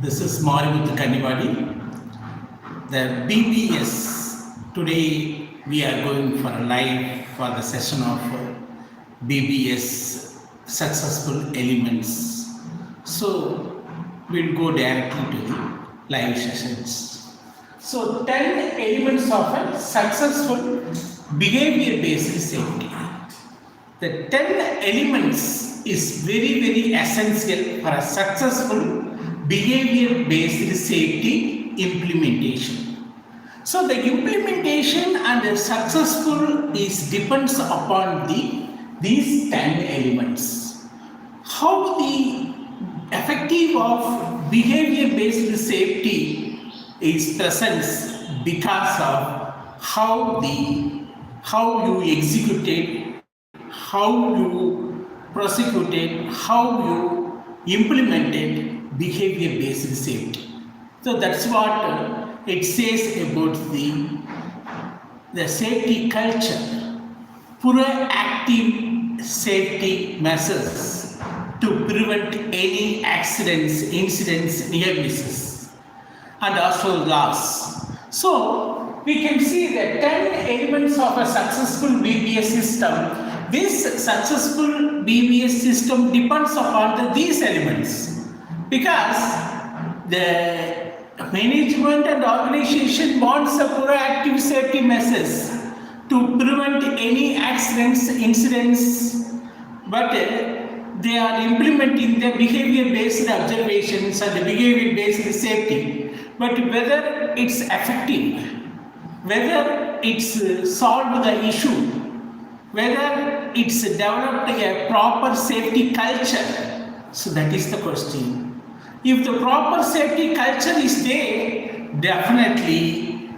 This is Marivuthu Kannivadi. The BBS. Today we are going for a live for the session of BBS successful elements. So we'll go directly to the live sessions. So 10 elements of a successful behavior-based safety. The 10 elements is very essential for a successful behavior-based safety implementation. So the implementation and the successful depends upon these 10 elements. How the effective of behavior-based safety is present because of how you executed, how you prosecuted, how you implemented behavior-based safety. So that's what it says about the safety culture, proactive safety measures to prevent any accidents, incidents, near misses, and also loss. So we can see the 10 elements of a successful BBS system. This successful BBS system depends upon these elements, because the management and organization wants a proactive safety measures to prevent any accidents, incidents, but they are implementing the behavior-based observations and the behavior-based safety. But whether it's effective, whether it's solved the issue, whether it's developed a proper safety culture, so that is the question. If the proper safety culture is there, definitely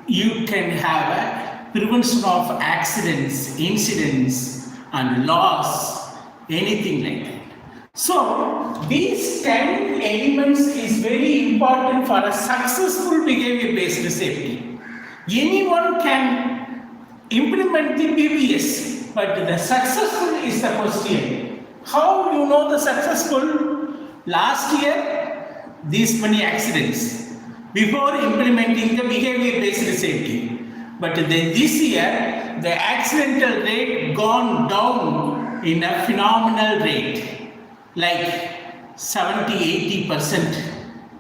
you can have a prevention of accidents, incidents, and loss, anything like that. So these 10 elements is very important for a successful behavior-based safety. Anyone can implement the BBS, but the successful is the question. How you know the successful? Last year, these many accidents before implementing the behavior-based safety. But then this year, the accidental rate gone down in a phenomenal rate, like 70-80%.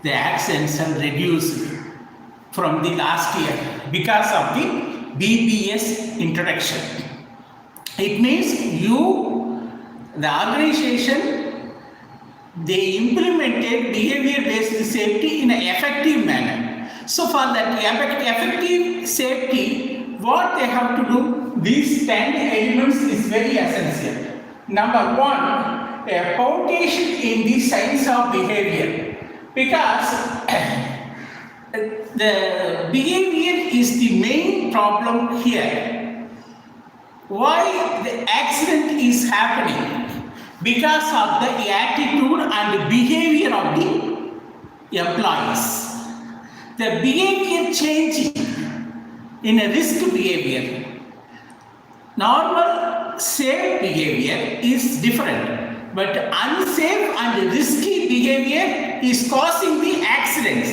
The accidents have reduced from the last year because of the BBS introduction. It means the organization, they implemented behavior-based safety in an effective manner. So for that effective safety, what they have to do, these 10 elements is very essential. Number one, a foundation in the science of behavior, because the behavior is the main problem here. Why the accident is happening? Because of the attitude and behavior of the employees. The behavior changing in a risk behavior. Normal safe behavior is different, but unsafe and risky behavior is causing the accidents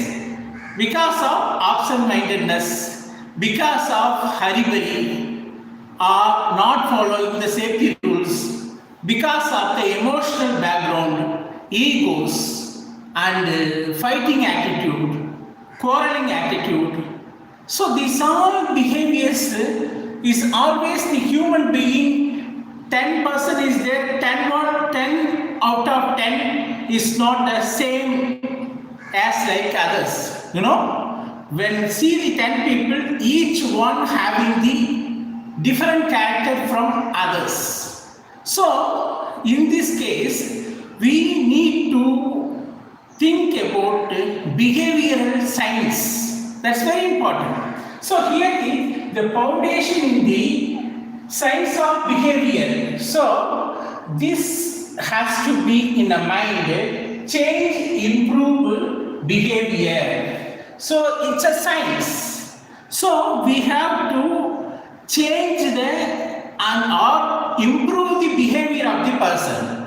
because of absent-mindedness, because of hurry-burry, or not following the safety rules, because of the emotional background, egos, and fighting attitude, quarreling attitude. So these all behaviors is always the human being. 10% is there, 10 out of 10 is not the same as like others. When see the 10 people, each one having the different character from others. So, in this case, we need to think about behavioral science. That's very important. So, here the foundation in the science of behavior. So, this has to be in the mind, change, improve behavior. So, it's a science. So, we have to change or improve the behavior of the person.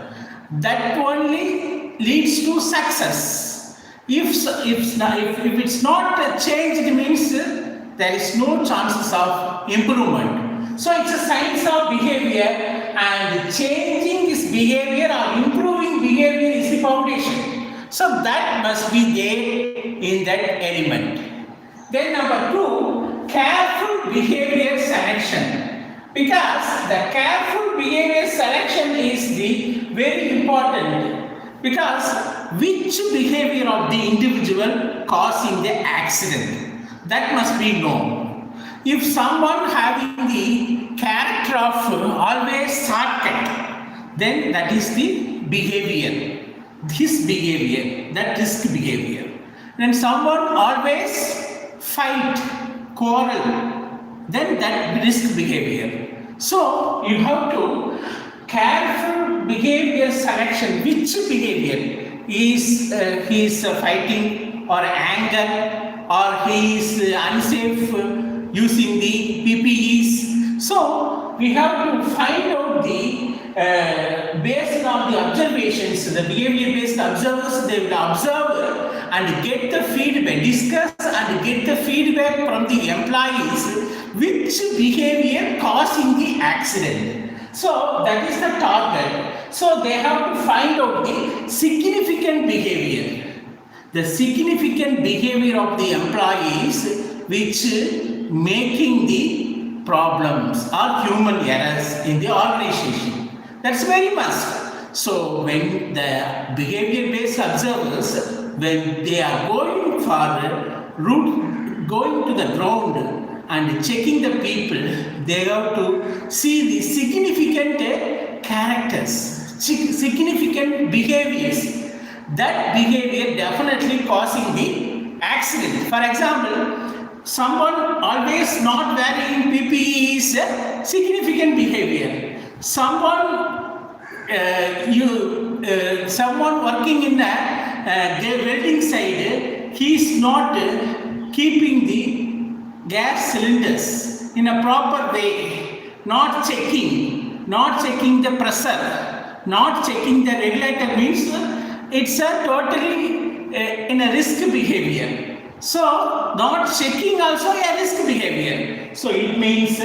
That only leads to success. If it's not changed, it means there is no chances of improvement. So it's a science of behavior, and changing this behavior or improving behavior is the foundation. So that must be there in that element. Then number 2, careful behavior selection. Because the careful behavior selection is the very important, because which behavior of the individual causing the accident, that must be known. If someone having the character of always shortcut, then that is the behavior, his behavior, that risk behavior. Then someone always fight, quarrel, then that risk behavior. So you have to careful behavior selection. Which behavior is he is fighting or anger, or he is unsafe using the PPEs. So we have to find out the based on the observations, the behavior based observers, they will observe and get the feedback, discuss and get the feedback from the employees which behavior causing the accident. So that is the target. So they have to find out the significant behavior. The significant behavior of the employees which making the problems or human errors in the organization. That's very must. So when the behavior based observers, when they are going for route, going to the ground and checking the people, they have to see the significant characters, significant behaviors. That behavior definitely causing the accident. For example, someone always not wearing PPE is a significant behavior. Someone someone working in the welding side, he is not keeping the gas cylinders in a proper way, not checking the pressure, not checking the regulator, means it's a totally in a risk behavior. So not checking also a risk behavior. So it means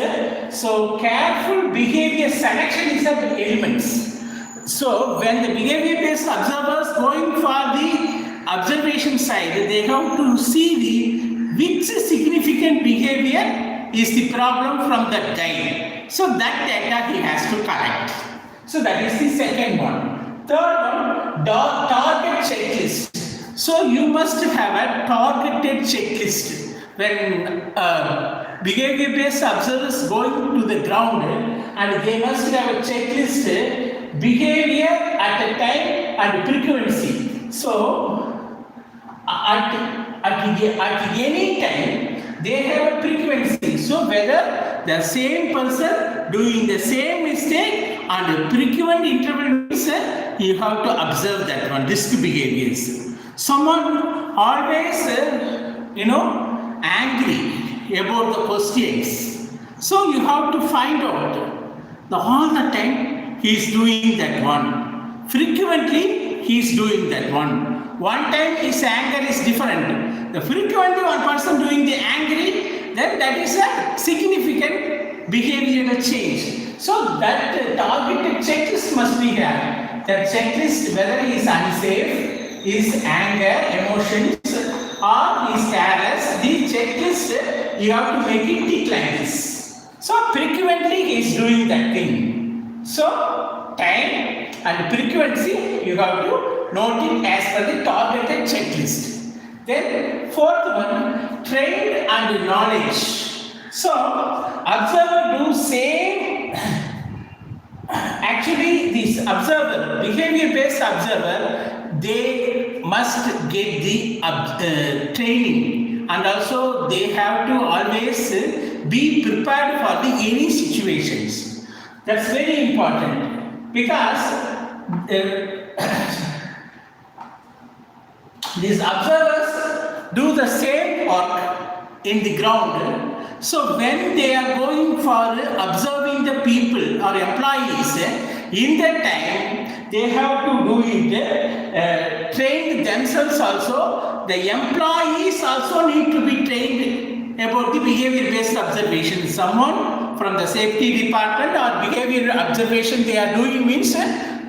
so careful behavior selection is of the elements. So when the behavior based observers going for the observation side, they have to see the which significant behavior is the problem from that guy. So that data he has to collect. So that is the second one. Third one, target checklist. So you must have a targeted checklist. When behavior based observers going to the ground, and they must have a checklist, behavior at a time and frequency. So at any time they have a frequency. So whether the same person doing the same mistake and frequent interval means you have to observe that one, risk behaviors. Someone always angry about the questions. So you have to find out all the time he is doing that one. Frequently he is doing that one. One time his anger is different. The frequently one person doing the angry, then that is a significant behavioral change. So that targeted checklist must be here. That checklist, whether he is unsafe, is anger, emotions, or is careless, the checklist you have to make it tick like this. So frequently he is doing that thing. So time and frequency you have to note it as per the targeted checklist. Then fourth one, trained and knowledge. So observer do same. Actually this observer, behavior based observer, they must get the training, and also they have to always be prepared for the any situations. That's very important, because these observers do the same work in the ground. So when they are going for observing the people or employees, in that time they have to do it, train themselves also. The employees also need to be trained about the behavior-based observation. Someone from the safety department or behavior observation they are doing means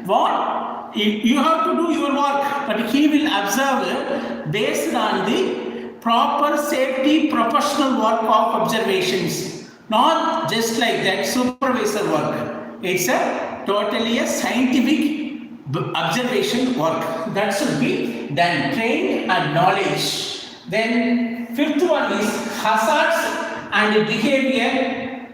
what? You have to do your work, but he will observe based on the proper safety professional work of observations, not just like that supervisor work. It's a totally a scientific observation work that should be done, trained and knowledge. Then fifth one is hazards and behavior.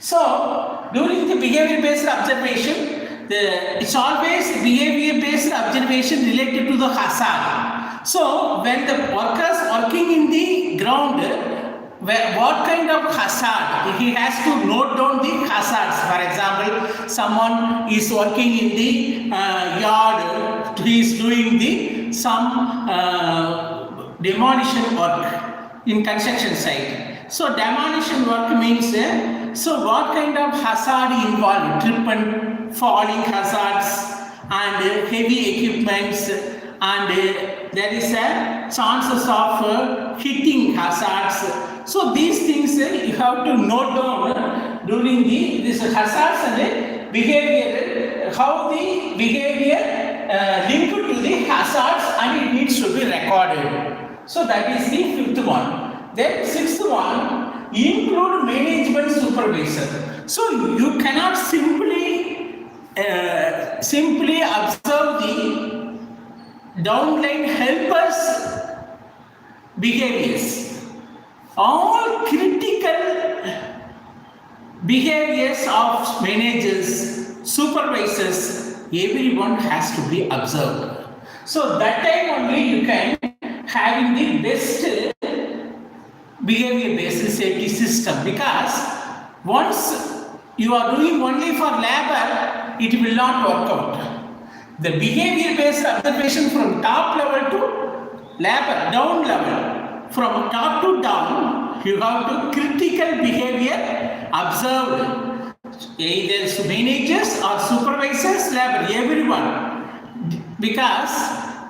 So during the behavior-based observation, it's always behavior-based observation related to the hazard. So when the workers working in the ground, what kind of hazard? He has to note down the hazards. For example, someone is working in the yard, he is doing some demolition work in construction site. So demolition work means, so what kind of hazard involved? Trip and falling hazards and heavy equipments, and there is a chances of hitting hazards. So these things you have to note down during this hazards and behavior, how the behavior linked to the hazards, and it needs to be recorded. So that is the fifth one. Then sixth one, include management supervisor. So you cannot simply observe the downline helpers behaviors. All critical behaviors of managers, supervisors, everyone has to be observed. So that time only you can having the best behavior-based safety system, because once you are doing only for labor, it will not work out. The behavior-based observation from top level to labor, down level, from top to down, you have to critical behavior observed, either managers or supervisors, labor, everyone, because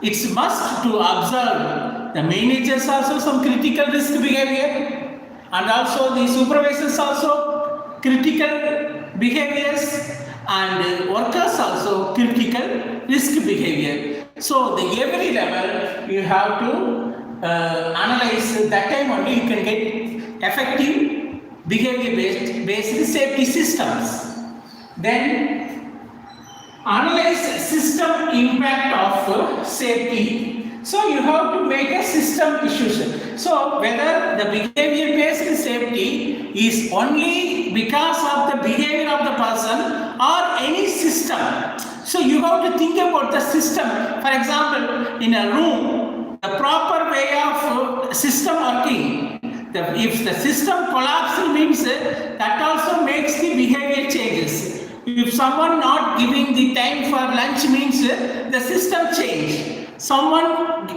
it's must to observe the managers also some critical risk behavior, and also the supervisors also critical behaviors, and workers also critical risk behavior. So the every level you have to analyze. That time only you can get effective behavior based safety systems. Then analyze system impact of safety. So you have to make a system issue. So whether the behavior based safety is only because of the behavior of the person or any system. So you have to think about the system. For example, in a room, the proper way of system working. If the system collapses means that also makes the behavior changes. If someone not giving the time for lunch means the system change. Someone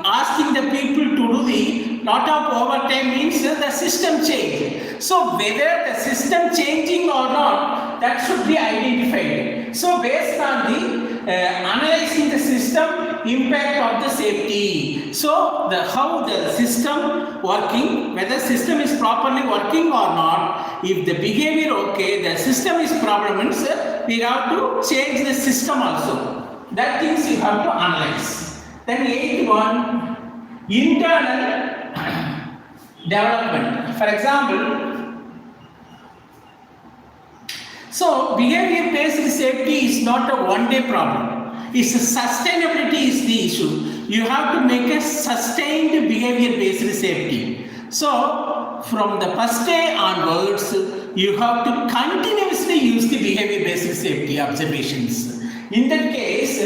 asking the people to do the lot of overtime means the system change. So whether the system changing or not, that should be identified. So based on the analyzing the system impact of the safety. So how the system working, whether system is properly working or not. If the behavior okay, the system is problem means we have to change the system also. That things you have to analyze. Then eighth one, internal development. For example, so behavior-based safety is not a one-day problem. It's sustainability is the issue. You have to make a sustained behavior-based safety. So from the first day onwards, you have to continuously use the behavior-based safety observations. In that case,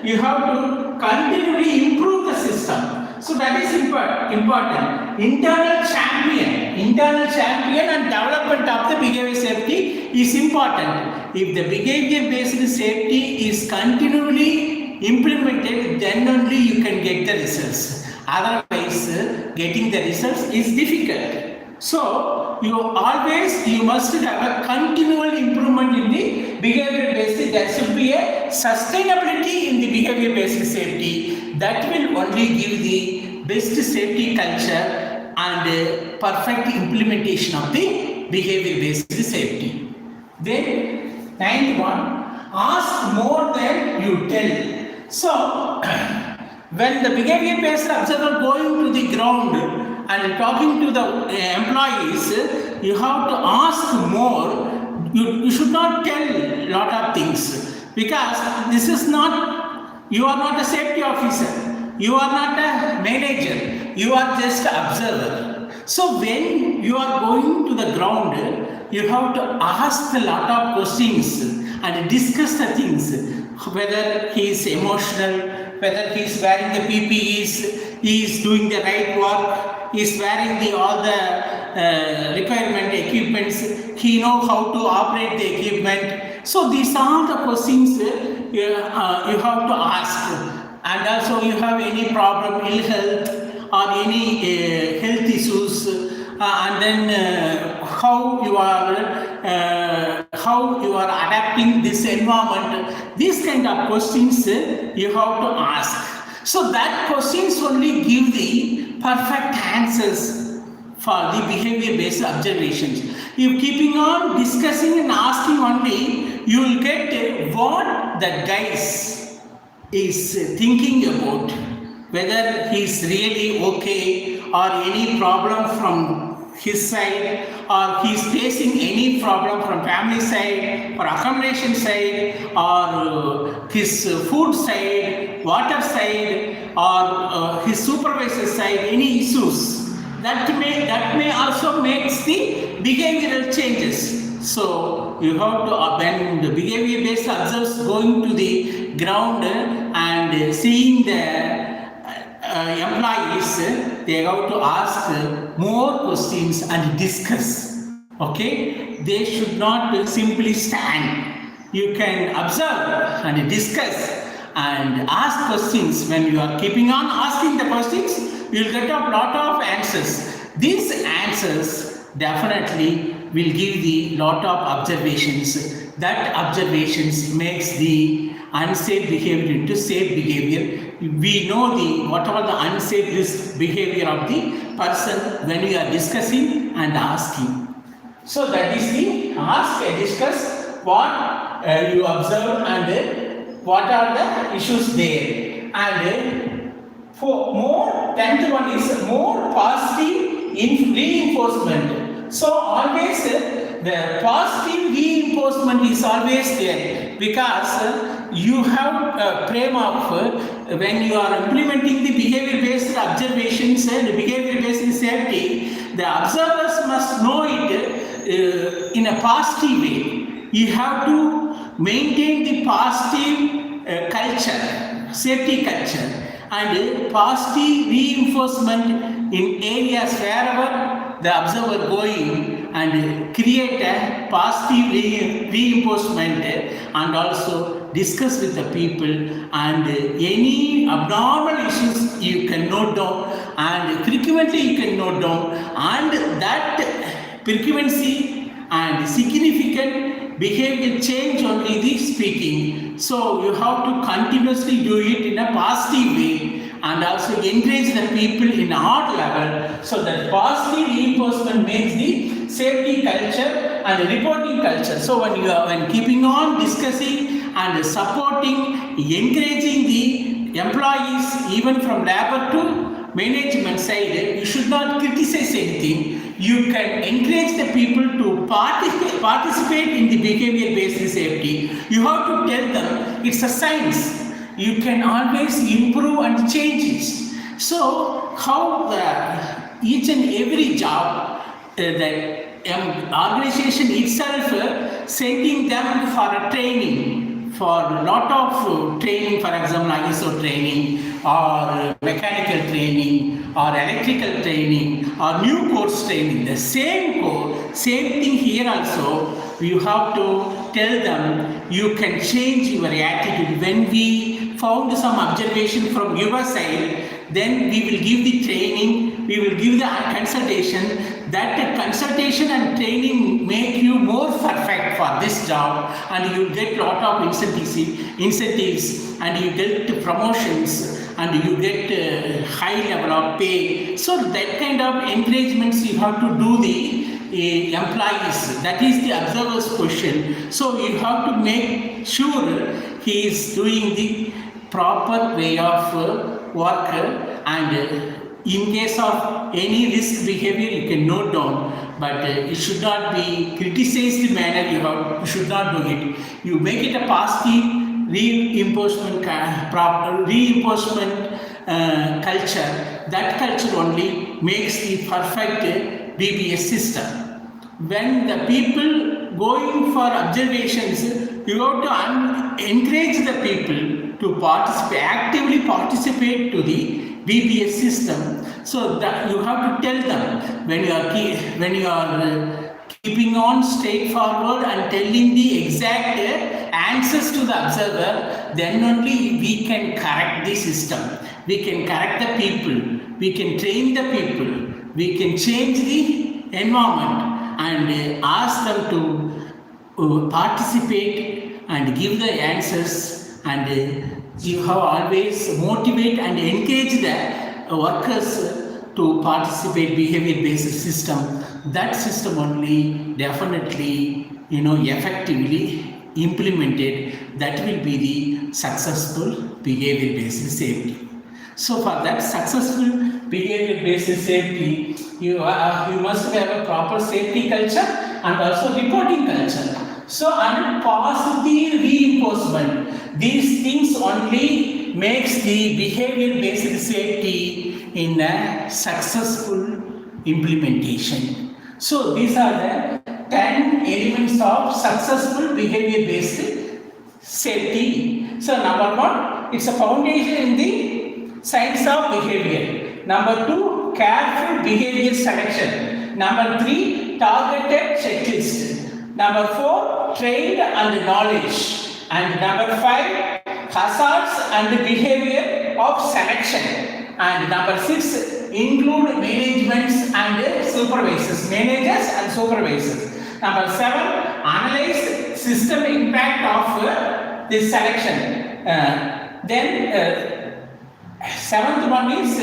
you have to continually improve the system. So that is important. Internal champion and development of the behavior safety is important. If the behavior-based safety is continually implemented, then only you can get the results. Otherwise, getting the results is difficult. So you must have a continual improvement in the behavior based. There should be a sustainability in the behavior based safety that will only give the best safety culture and perfect implementation of the behavior based safety. Then ninth one, ask more than you tell. So when the behavior based observer going to the ground and talking to the employees, you have to ask more. You should not tell a lot of things, because this is not, you are not a safety officer, you are not a manager, you are just an observer. So when you are going to the ground, you have to ask a lot of questions and discuss the things, whether he is emotional, whether he is wearing the PPEs, he is doing the right work, he is wearing all the requirement equipments, he knows how to operate the equipment. So these are the questions you have to ask. And also you have any problem, ill health or any health issues, and then how you are adapting this environment. These kind of questions you have to ask. So that questions only give the perfect answers for the behavior based observations. If keeping on discussing and asking only, you will get what the guys is thinking about, whether he is really okay or any problem from his side, or he is facing any problem from family side or accommodation side or his food side, water side, or his supervisor side, any issues. That may also makes the behavioral changes. So you have to, when the behavior based observers going to the ground and seeing the employees, they have to ask more questions and discuss. Okay, they should not simply stand. You can observe and discuss and ask questions. When you are keeping on asking the questions, you will get a lot of answers. These answers definitely will give the lot of observations. That observations makes the unsafe behavior into safe behavior. We know the whatever the unsafe behavior of the person when we are discussing and asking. So that is the ask and discuss what you observe and what are the issues there. And for more, 10th one is more positive reinforcement. So always the positive reinforcement is always there, because you have a frame of when you are implementing the behavior based observations and behavior based safety, the observers must know it in a positive way. You have to maintain the positive culture, safety culture, and positive reinforcement in areas wherever the observer going, and create a positive reinforcement, and also discuss with the people, and any abnormal issues you can note down, and frequently you can note down, and that frequency and significant behavior change only the speaking. So you have to continuously do it in a positive way, and also encourage the people in all level. So that positive reinforcement makes the safety culture and reporting culture. So when keeping on discussing and supporting, encouraging the employees, even from labor to management side, you should not criticize anything. You can encourage the people to participate in the behavior based safety. You have to tell them it's a science. You can always improve and change it. So how each and every job, the organization itself sending them for a training, for a lot of training, for example, ISO training or mechanical training or electrical training or new course training. The same course, same thing here also. You have to tell them you can change your attitude. When we found some observation from your side, then we will give the training, we will give the consultation. That consultation and training make you more perfect for this job, and you get lot of incentives, and you get promotions, and you get high level of pay. So that kind of encouragements you have to do the employees. That is the observer's question. So you have to make sure he is doing the proper way of work, and in case of any risk behavior you can note down, but it should not be criticized manner. You should not do it. You make it a positive reinforcement culture. That culture only makes the perfect BBS system. When the people going for observations, you have to encourage the people to participate, actively participate to the BBS system. So that you have to tell them when you are keeping on straightforward and telling the exact answers to the observer, then only we can correct the system. We can correct the people. We can train the people. We can change the environment and ask them to participate and give the answers, and you have always motivate and encourage the workers to participate behavior-based system. That system only definitely effectively implemented, that will be the successful behavior-based safety. So for that successful behavior-based safety, you must have a proper safety culture and also reporting culture. So and positive reinforcement, these things only makes the behavior-based safety in a successful implementation. So these are the 10 elements of successful behavior-based safety. So number 1, it's a foundation in the science of behavior. Number 2, careful behavior selection. Number 3, targeted checklist. Number 4, trade and knowledge. And number 5, hazards and behavior of selection. And number 6, include managements and supervisors, managers and supervisors. Number 7, analyze system impact of this selection. Then 7th one is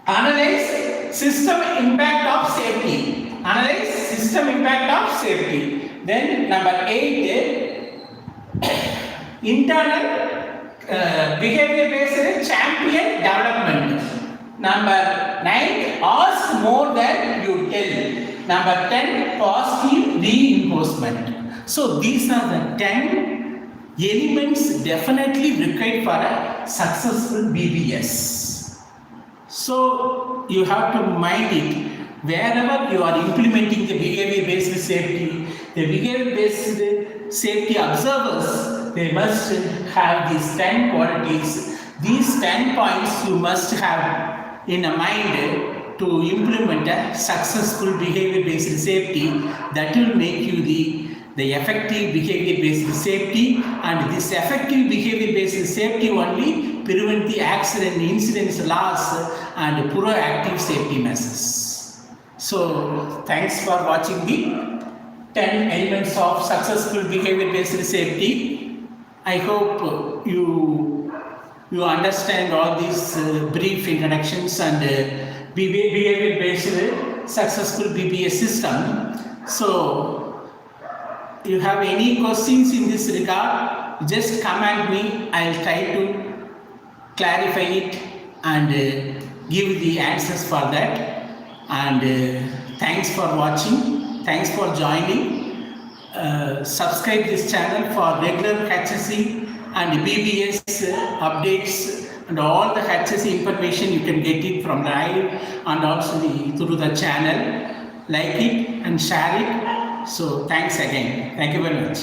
analyze system impact of safety. Analyze system impact of safety. Then number 8, internal behavior-based champion development. Number 9, ask more than you tell. Number 10, positive reinforcement. So these are the 10 elements definitely required for a successful BBS. So you have to mind it. Wherever you are implementing the behavior-based safety, the behavior-based safety observers, they must have these 10 qualities. These 10 points you must have in a mind to implement a successful behavior-based safety. That will make you the effective behavior-based safety, and this effective behavior-based safety only prevent the accident, incidents, loss, and proactive safety measures. So, thanks for watching the 10 elements of successful behavior-based safety. I hope you understand all these brief introductions and behavior-based successful BBS system. So, you have any questions in this regard, just comment me. I will try to clarify it and give the answers for that. And thanks for watching, thanks for joining. Subscribe this channel for regular HSE and BBS updates, and all the HSE information you can get it from live and also through the channel. Like it and share it. So thanks again. Thank you very much.